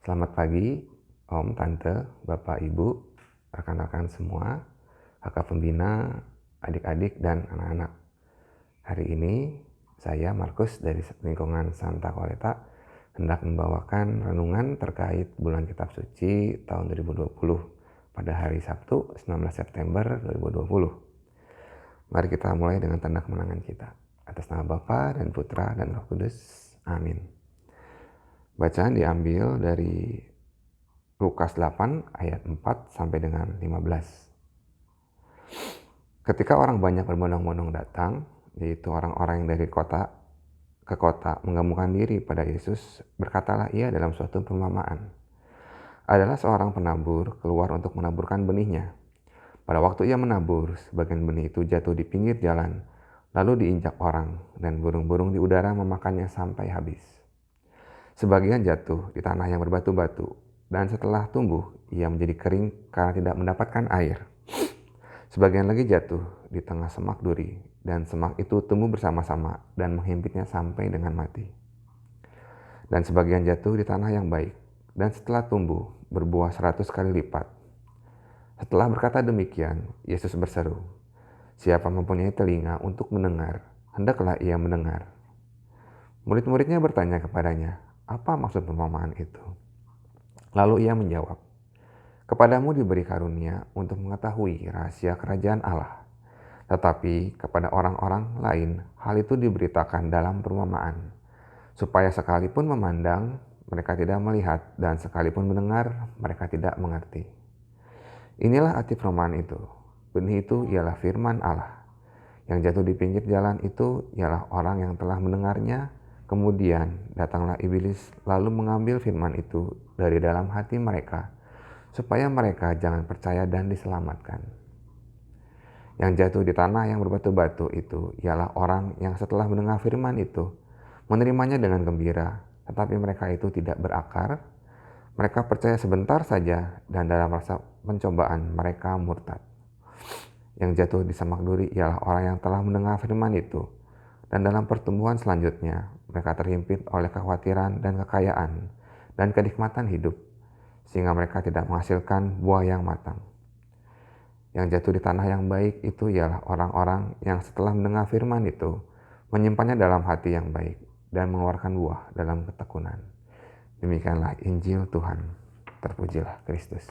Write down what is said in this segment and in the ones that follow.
Selamat pagi, Om, Tante, Bapak, Ibu, rekan-rekan semua, kakak pembina, adik-adik, dan anak-anak. Hari ini, saya, Markus, dari lingkungan Santa Coleta, hendak membawakan renungan terkait bulan Kitab Suci tahun 2020 pada hari Sabtu, 19 September 2020. Mari kita mulai dengan tanda kemenangan kita. Atas nama Bapa dan Putra dan Roh Kudus. Amin. Bacaan diambil dari Lukas 8 ayat 4 sampai dengan 15. Ketika orang banyak berbondong-bondong datang, yaitu orang-orang yang dari kota ke kota menggabungkan diri pada Yesus, berkatalah ia dalam suatu perumpamaan. Adalah seorang penabur keluar untuk menaburkan benihnya. Pada waktu ia menabur, sebagian benih itu jatuh di pinggir jalan, lalu diinjak orang, dan burung-burung di udara memakannya sampai habis. Sebagian jatuh di tanah yang berbatu-batu, dan setelah tumbuh, ia menjadi kering karena tidak mendapatkan air. Sebagian lagi jatuh di tengah semak duri, dan semak itu tumbuh bersama-sama dan menghimpitnya sampai dengan mati. Dan sebagian jatuh di tanah yang baik, dan setelah tumbuh, berbuah 100 kali lipat. Setelah berkata demikian, Yesus berseru, "Siapa mempunyai telinga untuk mendengar, hendaklah ia mendengar." Murid-muridnya bertanya kepadanya, "Apa maksud perumpamaan itu?" Lalu ia menjawab, "Kepadamu diberi karunia untuk mengetahui rahasia kerajaan Allah. Tetapi kepada orang-orang lain hal itu diberitakan dalam perumpamaan, supaya sekalipun memandang, mereka tidak melihat, dan sekalipun mendengar, mereka tidak mengerti." Inilah arti perumpamaan itu. Benih itu ialah firman Allah. Yang jatuh di pinggir jalan itu ialah orang yang telah mendengarnya, kemudian datanglah iblis lalu mengambil firman itu dari dalam hati mereka, supaya mereka jangan percaya dan diselamatkan. Yang jatuh di tanah yang berbatu-batu itu ialah orang yang setelah mendengar firman itu, menerimanya dengan gembira, tetapi mereka itu tidak berakar. Mereka percaya sebentar saja, dan dalam rasa pencobaan mereka murtad. Yang jatuh di semak duri ialah orang yang telah mendengar firman itu, dan dalam pertumbuhan selanjutnya, mereka terhimpit oleh kekhawatiran dan kekayaan, dan kenikmatan hidup, sehingga mereka tidak menghasilkan buah yang matang. Yang jatuh di tanah yang baik itu ialah orang-orang yang setelah mendengar firman itu, menyimpannya dalam hati yang baik, dan mengeluarkan buah dalam ketekunan. Demikianlah Injil Tuhan. Terpujilah Kristus.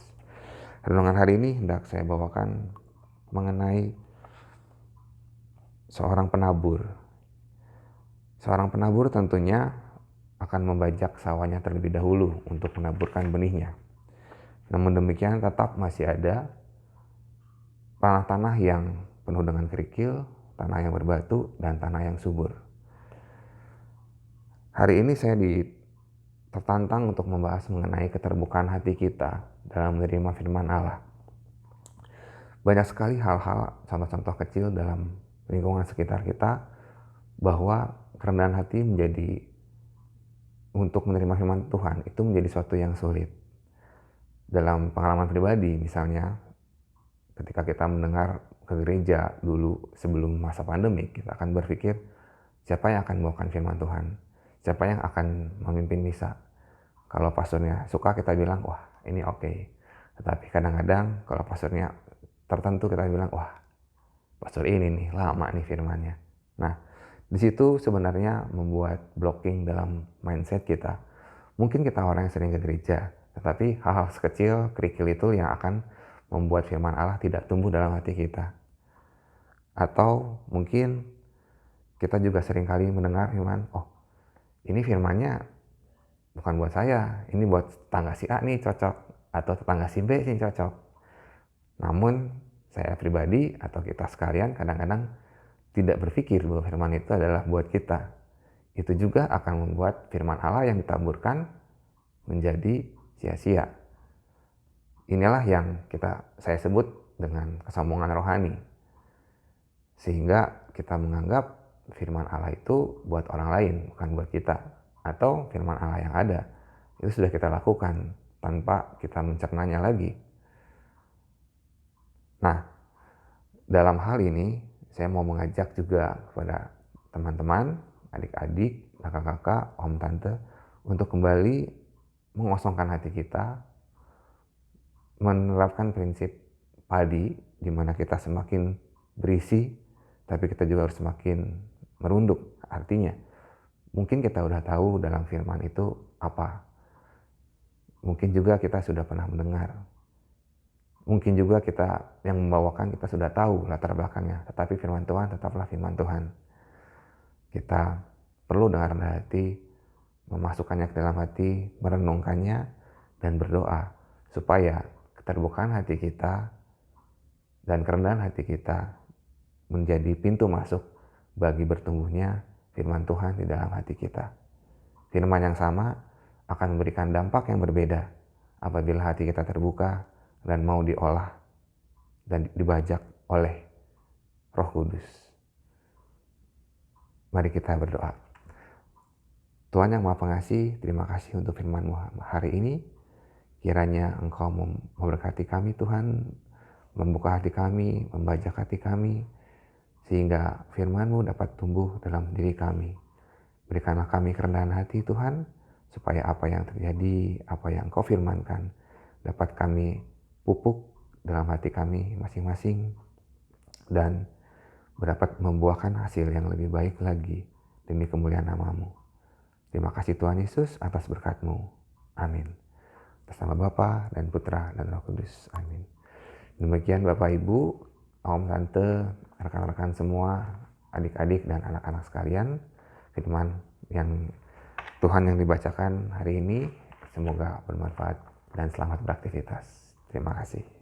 Renungan hari ini hendak saya bawakan mengenai seorang penabur. Seorang penabur tentunya akan membajak sawahnya terlebih dahulu untuk menaburkan benihnya. Namun demikian tetap masih ada tanah-tanah yang penuh dengan kerikil, tanah yang berbatu, dan tanah yang subur. Hari ini saya tertantang untuk membahas mengenai keterbukaan hati kita dalam menerima firman Allah. Banyak sekali hal-hal, contoh-contoh kecil dalam lingkungan sekitar kita, bahwa kerendahan hati untuk menerima firman Tuhan itu menjadi suatu yang sulit. Dalam pengalaman pribadi misalnya, ketika kita mendengar ke gereja dulu sebelum masa pandemi, kita akan berpikir, siapa yang akan membawakan firman Tuhan? Siapa yang akan memimpin misa? Kalau pastornya suka, kita bilang, wah ini oke. Tetapi kadang-kadang kalau pastornya tertentu, kita bilang, wah pastor ini nih lama nih firmannya. Nah, di situ sebenarnya membuat blocking dalam mindset kita. Mungkin kita orang yang sering ke gereja, tetapi hal-hal sekecil, kerikil itu yang akan membuat firman Allah tidak tumbuh dalam hati kita. Atau mungkin kita juga seringkali mendengar firman, oh ini firmannya bukan buat saya, ini buat tetangga si A nih cocok, atau tetangga si B sih cocok. Namun saya pribadi atau kita sekalian kadang-kadang tidak berpikir bahwa firman itu adalah buat kita. Itu juga akan membuat firman Allah yang ditaburkan menjadi sia-sia. Inilah yang saya sebut dengan kesombongan rohani. Sehingga kita menganggap firman Allah itu buat orang lain, bukan buat kita. Atau firman Allah yang ada, itu sudah kita lakukan tanpa kita mencernanya lagi. Nah, dalam hal ini saya mau mengajak juga kepada teman-teman, adik-adik, kakak-kakak, om, tante, untuk kembali mengosongkan hati kita, menerapkan prinsip padi, di mana kita semakin berisi, tapi kita juga harus semakin merunduk. Artinya, mungkin kita udah tahu dalam firman itu apa. Mungkin juga kita sudah pernah mendengar. Mungkin juga kita yang membawakan kita sudah tahu latar belakangnya. Tetapi firman Tuhan tetaplah firman Tuhan. Kita perlu dengan rendah hati, memasukkannya ke dalam hati, merenungkannya, dan berdoa. Supaya keterbukaan hati kita dan kerendahan hati kita menjadi pintu masuk bagi bertumbuhnya firman Tuhan di dalam hati kita. Firman yang sama akan memberikan dampak yang berbeda apabila hati kita terbuka dan mau diolah dan dibajak oleh Roh Kudus. Mari kita berdoa. Tuhan yang Maha Pengasih, terima kasih untuk firman-Mu hari ini. Kiranya Engkau memberkati kami Tuhan, membuka hati kami, membajak hati kami, sehingga firman-Mu dapat tumbuh dalam diri kami. Berikanlah kami kerendahan hati Tuhan, supaya apa yang terjadi, apa yang Engkau firmankan, dapat kami pupuk dalam hati kami masing-masing, dan dapat membuahkan hasil yang lebih baik lagi demi kemuliaan nama-Mu. Terima kasih Tuhan Yesus atas berkat-Mu. Amin. Atas nama Bapa dan Putra dan Roh Kudus. Amin. Demikian Bapak Ibu, Om Tante, rekan-rekan semua, adik-adik dan anak-anak sekalian, firman yang Tuhan yang dibacakan hari ini semoga bermanfaat dan selamat beraktivitas. Terima kasih.